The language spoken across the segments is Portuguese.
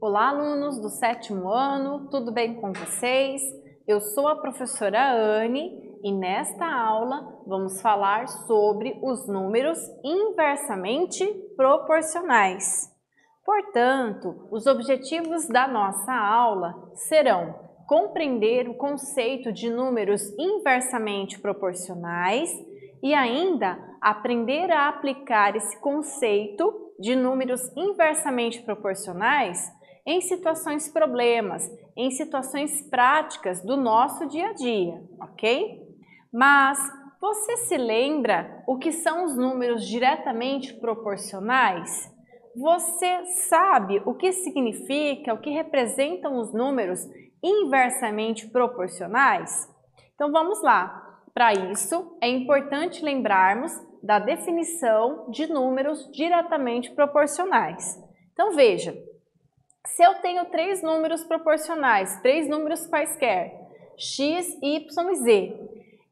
Olá, alunos do 7º ano, tudo bem com vocês? Eu sou a professora Anne e nesta aula vamos falar sobre os números inversamente proporcionais. Portanto, os objetivos da nossa aula serão compreender o conceito de números inversamente proporcionais e ainda aprender a aplicar esse conceito de números inversamente proporcionais em situações problemas, em situações práticas do nosso dia a dia, ok? Mas você se lembra o que são os números diretamente proporcionais? Você sabe o que significa, o que representam os números inversamente proporcionais? Então vamos lá. Para isso, é importante lembrarmos da definição de números diretamente proporcionais. Então veja, se eu tenho três números proporcionais, três números quaisquer, x, y e z,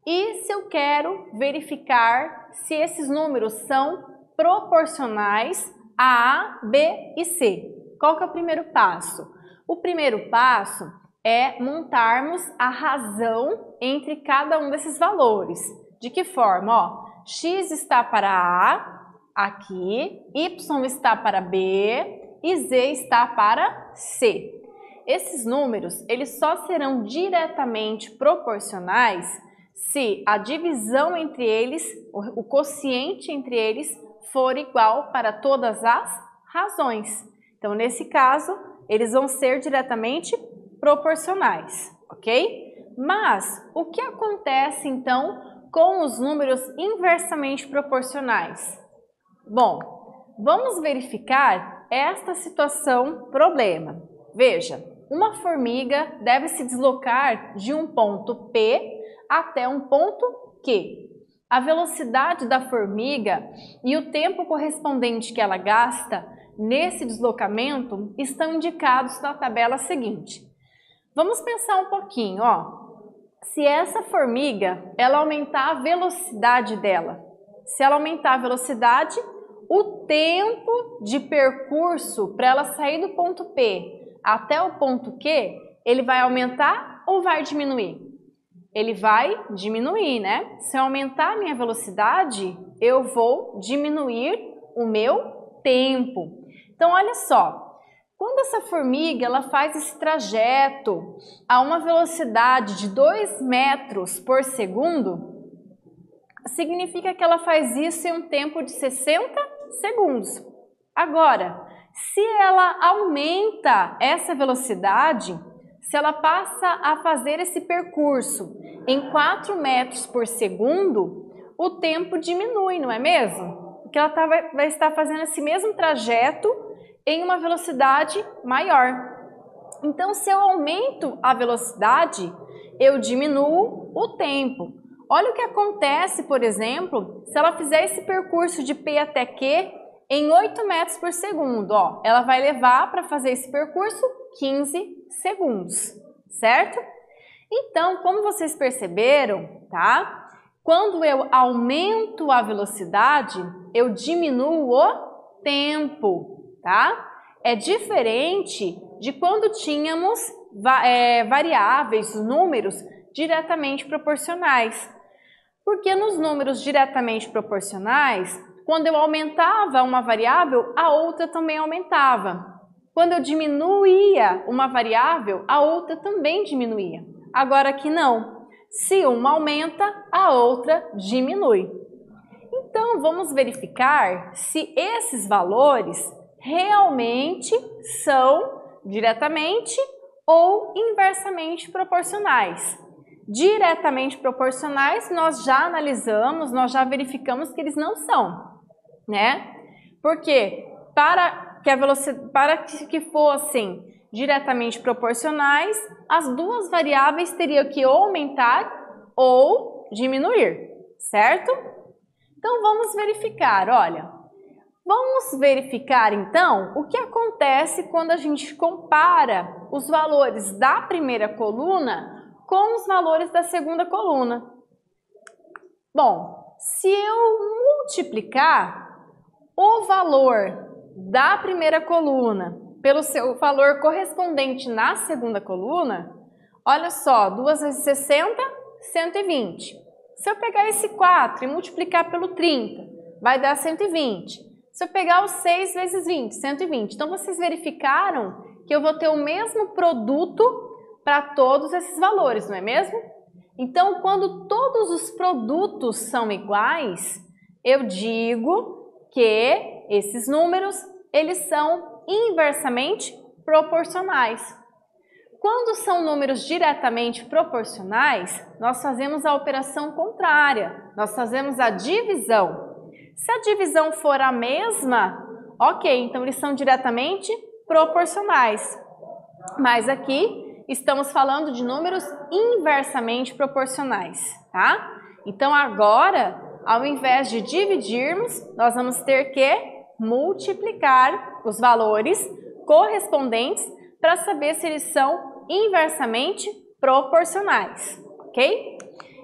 e se eu quero verificar se esses números são proporcionais a, B e C, qual que é o primeiro passo? O primeiro passo é montarmos a razão entre cada um desses valores. De que forma? Ó, x está para A, aqui, y está para B e z está para C. Esses números, eles só serão diretamente proporcionais se a divisão entre eles, o quociente entre eles, for igual para todas as razões. Então, nesse caso, eles vão ser diretamente proporcionais, ok? Mas, o que acontece, então, com os números inversamente proporcionais? Bom, vamos verificar esta situação problema. Veja, uma formiga deve se deslocar de um ponto P até um ponto Q. A velocidade da formiga e o tempo correspondente que ela gasta nesse deslocamento estão indicados na tabela seguinte. Vamos pensar um pouquinho, ó. Se essa formiga, ela aumentar a velocidade dela, se ela aumentar a velocidade, o tempo de percurso para ela sair do ponto P até o ponto Q, ele vai aumentar ou vai diminuir? Ele vai diminuir, né? Se eu aumentar a minha velocidade, eu vou diminuir o meu tempo. Então, olha só. Quando essa formiga ela faz esse trajeto a uma velocidade de 2 metros por segundo, significa que ela faz isso em um tempo de 60 segundos. Agora, se ela aumenta essa velocidade, se ela passa a fazer esse percurso em 4 metros por segundo, o tempo diminui, não é mesmo? Porque ela vai estar fazendo esse mesmo trajeto em uma velocidade maior. Então, se eu aumento a velocidade, eu diminuo o tempo. Olha o que acontece, por exemplo, se ela fizer esse percurso de P até Q em 8 metros por segundo. Ó, ela vai levar para fazer esse percurso 15 segundos, certo? Então, como vocês perceberam, tá? Quando eu aumento a velocidade, eu diminuo o tempo. Tá? É diferente de quando tínhamos variáveis, números diretamente proporcionais. Porque nos números diretamente proporcionais, quando eu aumentava uma variável, a outra também aumentava. Quando eu diminuía uma variável, a outra também diminuía. Agora aqui não. Se uma aumenta, a outra diminui. Então, vamos verificar se esses valores realmente são diretamente ou inversamente proporcionais. Diretamente proporcionais nós já analisamos, nós já verificamos que eles não são, né? Porque para que fossem diretamente proporcionais, as duas variáveis teriam que ou aumentar ou diminuir, certo? Então vamos verificar, olha. Vamos verificar, então, o que acontece quando a gente compara os valores da primeira coluna com os valores da segunda coluna. Bom, se eu multiplicar o valor da primeira coluna pelo seu valor correspondente na segunda coluna, olha só, 2 vezes 60, 120. Se eu pegar esse 4 e multiplicar pelo 30, vai dar 120. Se eu pegar o 6 vezes 20, 120. Então, vocês verificaram que eu vou ter o mesmo produto para todos esses valores, não é mesmo? Então, quando todos os produtos são iguais, eu digo que esses números, eles são inversamente proporcionais. Quando são números diretamente proporcionais, nós fazemos a operação contrária, nós fazemos a divisão. Se a divisão for a mesma, ok, então eles são diretamente proporcionais. Mas aqui estamos falando de números inversamente proporcionais, tá? Então agora, ao invés de dividirmos, nós vamos ter que multiplicar os valores correspondentes para saber se eles são inversamente proporcionais, ok?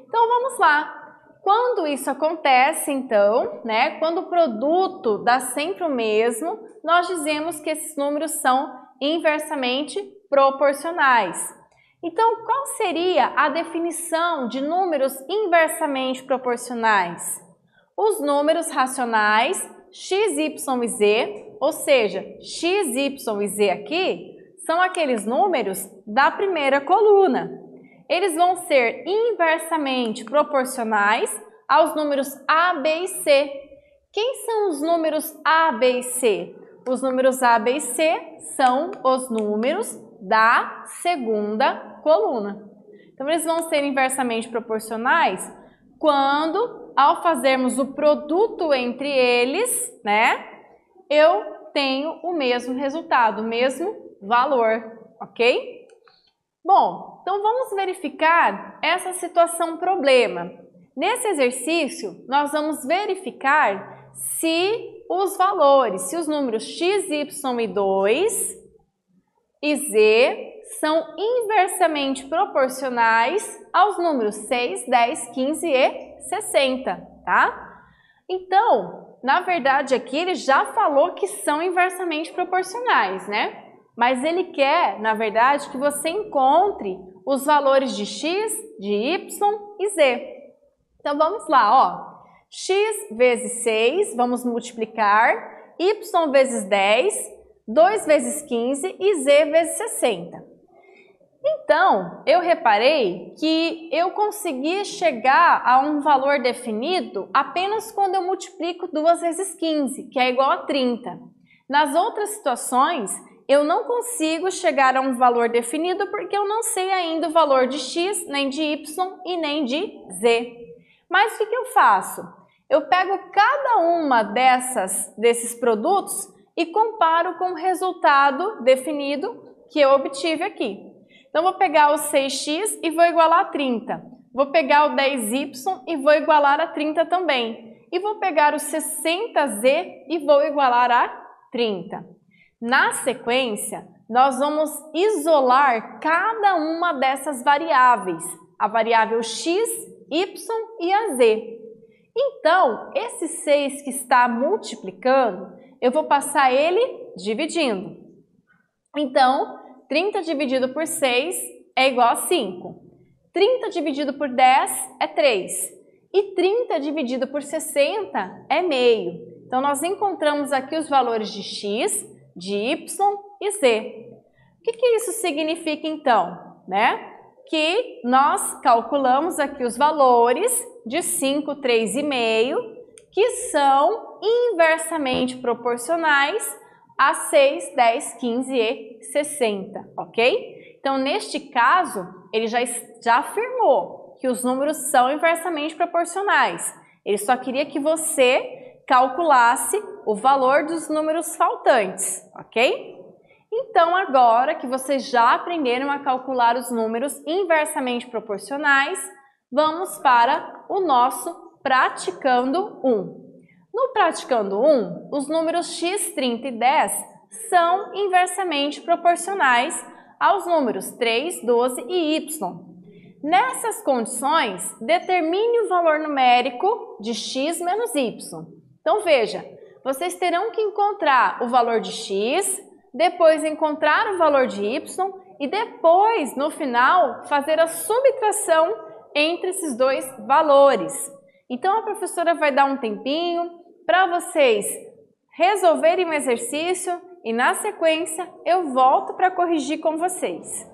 Então vamos lá. Quando isso acontece, então, né, quando o produto dá sempre o mesmo, nós dizemos que esses números são inversamente proporcionais. Então, qual seria a definição de números inversamente proporcionais? Os números racionais x, y e z, ou seja, x, y e z aqui, são aqueles números da primeira coluna. Eles vão ser inversamente proporcionais aos números A, B e C. Quem são os números A, B e C? Os números A, B e C são os números da segunda coluna. Então, eles vão ser inversamente proporcionais quando, ao fazermos o produto entre eles, né, eu tenho o mesmo resultado, o mesmo valor, ok? Bom, então vamos verificar essa situação problema. Nesse exercício, nós vamos verificar se os valores, se os números x, y e 2 e z são inversamente proporcionais aos números 6, 10, 15 e 60, tá? Então, na verdade aqui ele já falou que são inversamente proporcionais, né? Mas ele quer, na verdade, que você encontre os valores de x, de y e z. Então, vamos lá, ó. X vezes 6, vamos multiplicar. Y vezes 10, 2 vezes 15 e z vezes 60. Então, eu reparei que eu consegui chegar a um valor definido apenas quando eu multiplico 2 vezes 15, que é igual a 30. Nas outras situações, eu não consigo chegar a um valor definido porque eu não sei ainda o valor de x, nem de y e nem de z. Mas o que eu faço? Eu pego cada uma desses produtos e comparo com o resultado definido que eu obtive aqui. Então, vou pegar o 6x e vou igualar a 30. Vou pegar o 10y e vou igualar a 30 também. E vou pegar o 60z e vou igualar a 30. Na sequência, nós vamos isolar cada uma dessas variáveis, a variável x, y e a z. Então, esse 6 que está multiplicando, eu vou passar ele dividindo. Então, 30 dividido por 6 é igual a 5. 30 dividido por 10 é 3. E 30 dividido por 60 é meio. Então, nós encontramos aqui os valores de x, de y e z. O que isso significa então? Né? Que nós calculamos aqui os valores de 5, 3,5, que são inversamente proporcionais a 6, 10, 15 e 60, ok? Então, neste caso, ele já afirmou que os números são inversamente proporcionais. Ele só queria que você calculasse o valor dos números faltantes, ok? Então, agora que vocês já aprenderam a calcular os números inversamente proporcionais, vamos para o nosso Praticando 1. No Praticando 1, os números x, 30 e 10 são inversamente proporcionais aos números 3, 12 e y. Nessas condições, determine o valor numérico de x menos y. Então, veja, vocês terão que encontrar o valor de x, depois encontrar o valor de y e depois, no final, fazer a subtração entre esses dois valores. Então, a professora vai dar um tempinho para vocês resolverem o exercício e, na sequência, eu volto para corrigir com vocês.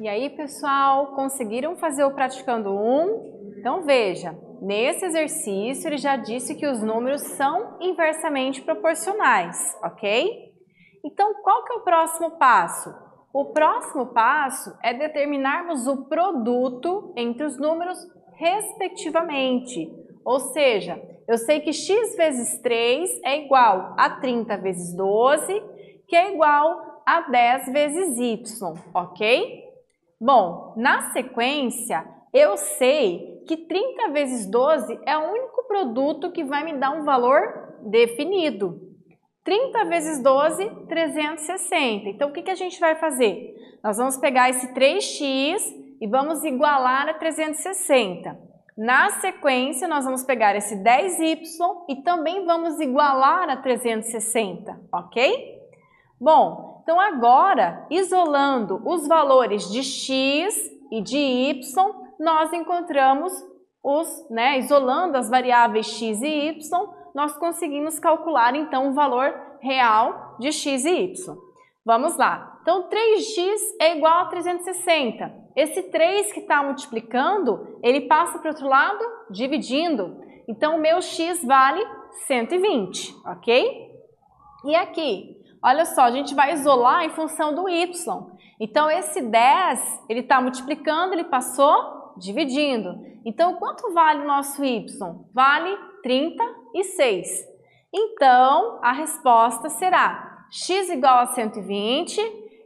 E aí, pessoal, conseguiram fazer o praticando 1? Então, veja, nesse exercício ele já disse que os números são inversamente proporcionais, ok? Então, qual que é o próximo passo? O próximo passo é determinarmos o produto entre os números respectivamente. Ou seja, eu sei que x vezes 3 é igual a 30 vezes 12, que é igual a 10 vezes y, ok? Bom, na sequência, eu sei que 30 vezes 12 é o único produto que vai me dar um valor definido. 30 vezes 12, 360. Então, o que a gente vai fazer? Nós vamos pegar esse 3x e vamos igualar a 360. Na sequência, nós vamos pegar esse 10y e também vamos igualar a 360, ok? Bom, então agora, isolando os valores de x e de y, nós encontramos isolando as variáveis x e y, nós conseguimos calcular então o valor real de x e y. Vamos lá. Então, 3x é igual a 360. Esse 3 que está multiplicando, ele passa para o outro lado dividindo. Então, o meu x vale 120, ok? E aqui? Olha só, a gente vai isolar em função do y. Então, esse 10, ele está multiplicando, ele passou dividindo. Então, quanto vale o nosso y? Vale 36. Então, a resposta será x igual a 120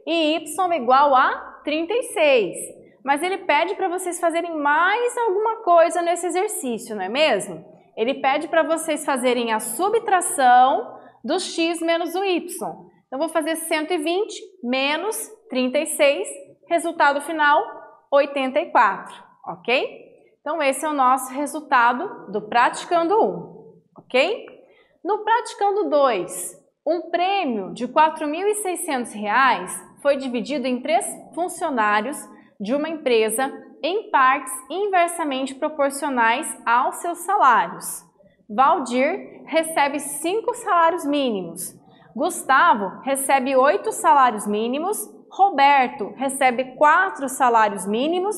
e y igual a 36. Mas ele pede para vocês fazerem mais alguma coisa nesse exercício, não é mesmo? Ele pede para vocês fazerem a subtração do x menos o y. Então, vou fazer 120 menos 36, resultado final, 84, ok? Então, esse é o nosso resultado do praticando 1, ok? No praticando 2, Um prêmio de R$ 4.600 foi dividido em 3 funcionários de uma empresa em partes inversamente proporcionais aos seus salários. Valdir recebe 5 salários mínimos. Gustavo recebe 8 salários mínimos. Roberto recebe 4 salários mínimos.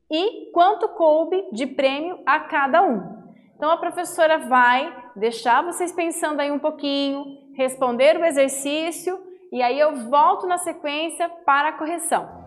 E quanto coube de prêmio a cada um? Então, a professora vai deixar vocês pensando aí um pouquinho, responder o exercício e aí eu volto na sequência para a correção.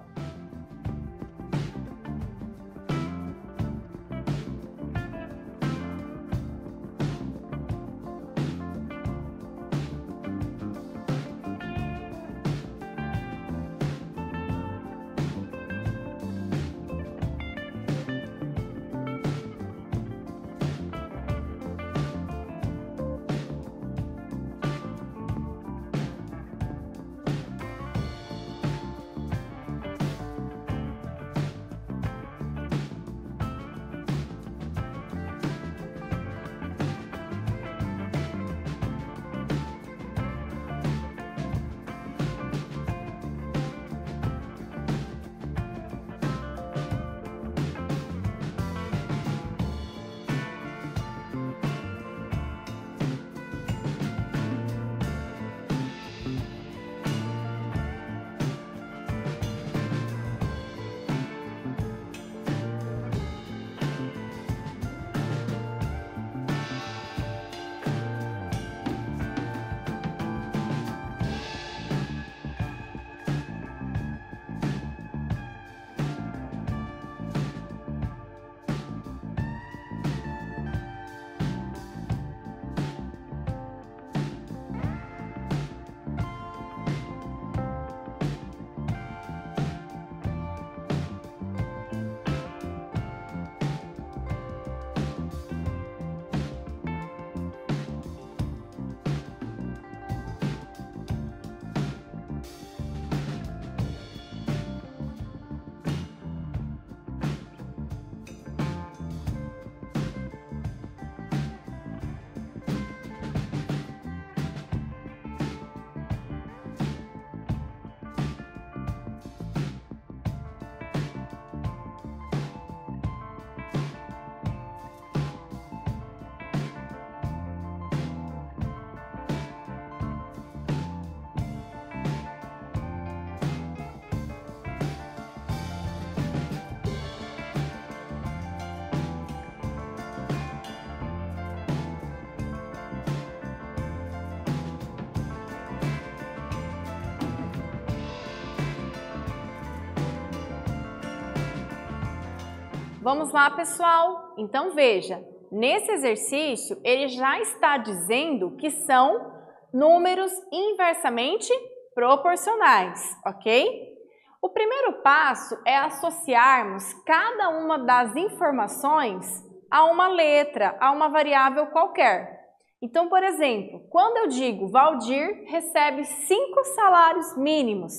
Vamos lá, pessoal? Então, veja, nesse exercício, ele já está dizendo que são números inversamente proporcionais, ok? O primeiro passo é associarmos cada uma das informações a uma letra, a uma variável qualquer. Então, por exemplo, quando eu digo Valdir recebe 5 salários mínimos,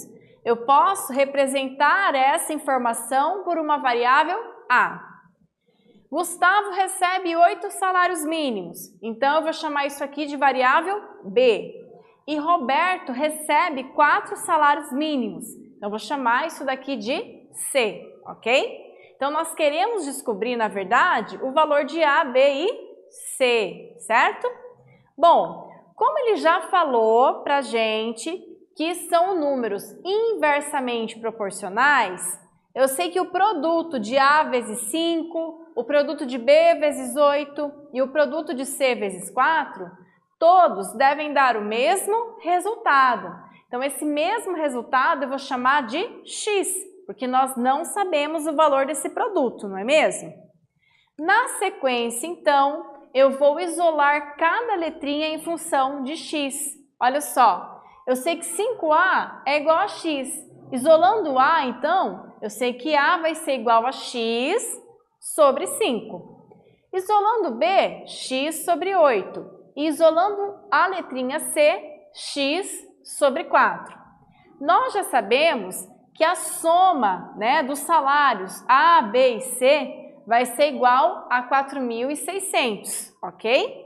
eu posso representar essa informação por uma variável A. Gustavo recebe 8 salários mínimos, então eu vou chamar isso aqui de variável B. E Roberto recebe 4 salários mínimos, então eu vou chamar isso daqui de C, ok? Então nós queremos descobrir, na verdade, o valor de A, B e C, certo? Bom, como ele já falou pra gente que são números inversamente proporcionais, eu sei que o produto de A vezes 5, o produto de B vezes 8 e o produto de C vezes 4, todos devem dar o mesmo resultado. Então, esse mesmo resultado eu vou chamar de X, porque nós não sabemos o valor desse produto, não é mesmo? Na sequência, então, eu vou isolar cada letrinha em função de X. Olha só, eu sei que 5A é igual a X. Isolando A, então, eu sei que A vai ser igual a X sobre 5. Isolando B, X sobre 8. E isolando a letrinha C, X sobre 4. Nós já sabemos que a soma, dos salários A, B e C vai ser igual a 4.600, ok?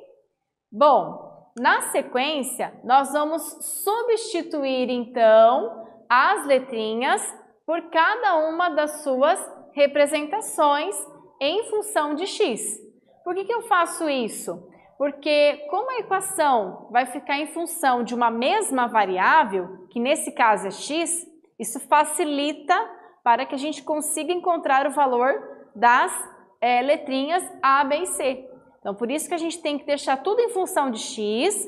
Bom, Na sequência, nós vamos substituir, então, as letrinhas por cada uma das suas representações em função de x. Por que eu faço isso? Porque como a equação vai ficar em função de uma mesma variável, que nesse caso é x, isso facilita para que a gente consiga encontrar o valor das letrinhas A, B e C. Então, por isso que a gente tem que deixar tudo em função de x,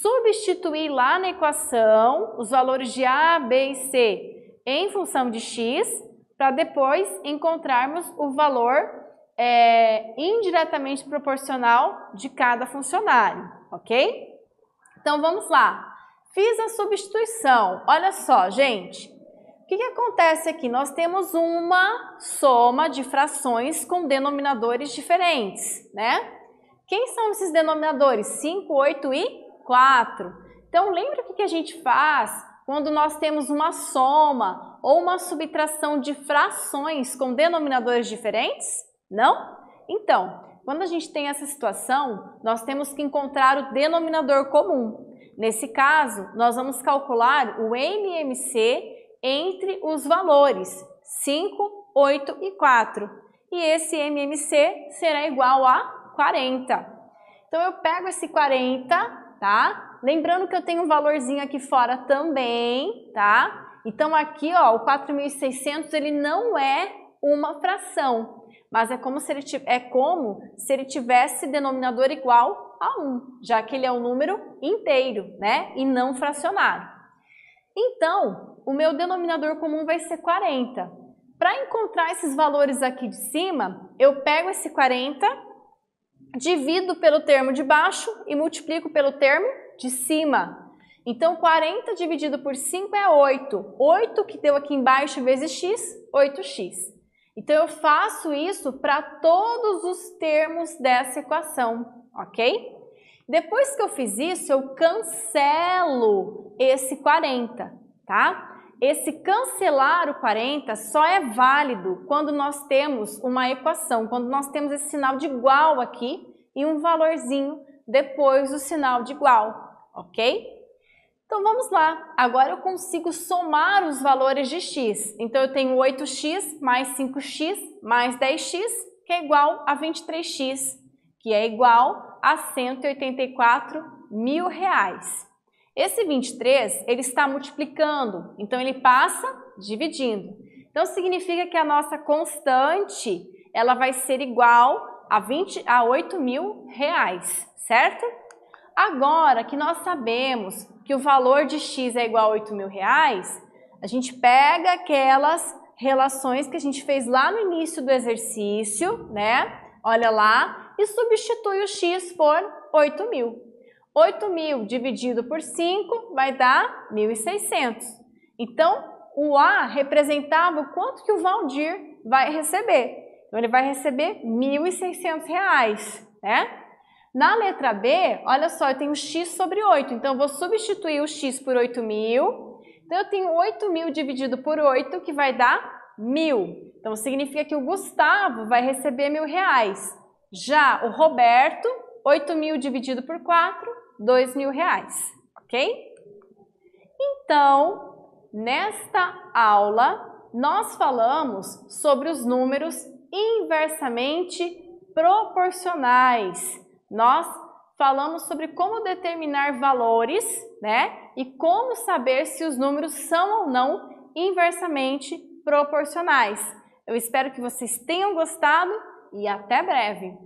substituir lá na equação os valores de A, B e C em função de x, para depois encontrarmos o valor indiretamente proporcional de cada funcionário, ok? Então, vamos lá. Fiz a substituição. Olha só, gente. O que acontece aqui? Nós temos uma soma de frações com denominadores diferentes, né? Quem são esses denominadores? 5, 8 e 4. Então, lembra o que a gente faz quando nós temos uma soma ou uma subtração de frações com denominadores diferentes? Não? Então, quando a gente tem essa situação, nós temos que encontrar o denominador comum. Nesse caso, nós vamos calcular o MMC entre os valores 5, 8 e 4. E esse MMC será igual a 40. Então, eu pego esse 40, tá? Lembrando que eu tenho um valorzinho aqui fora também, tá? Então, aqui, ó, o 4.600, ele não é uma fração, mas é como se ele tivesse denominador igual a 1, já que ele é um número inteiro, né? E não fracionário. Então, o meu denominador comum vai ser 40. Para encontrar esses valores aqui de cima, eu pego esse 40, divido pelo termo de baixo e multiplico pelo termo de cima. Então, 40 dividido por 5 é 8. 8 que deu aqui embaixo vezes x, 8x. Então, eu faço isso para todos os termos dessa equação, ok? Depois que eu fiz isso, eu cancelo esse 40, tá? Esse cancelar o 40 só é válido quando nós temos uma equação, quando nós temos esse sinal de igual aqui e um valorzinho depois do sinal de igual, ok? Então vamos lá, agora eu consigo somar os valores de x. Então eu tenho 8x mais 5x mais 10x, que é igual a 23x, que é igual a R$184.000. Esse 23, ele está multiplicando, então ele passa dividindo. Então significa que a nossa constante, ela vai ser igual a R$8.000, certo? Agora que nós sabemos que o valor de x é igual a R$8.000, a gente pega aquelas relações que a gente fez lá no início do exercício, né? Olha lá, e substitui o x por 8.000. 8.000 dividido por 5 vai dar 1.600. Então, o A representava o quanto que o Valdir vai receber. Então, ele vai receber R$1.600, né? Na letra B, olha só, eu tenho x sobre 8. Então, eu vou substituir o x por 8.000. Então, eu tenho 8.000 dividido por 8, que vai dar 1.000. Então, significa que o Gustavo vai receber R$1.000. Já o Roberto, 8.000 dividido por 4, R$2.000, ok? Então, nesta aula, nós falamos sobre os números inversamente proporcionais. Nós falamos sobre como determinar valores, né? E como saber se os números são ou não inversamente proporcionais. Eu espero que vocês tenham gostado e até breve!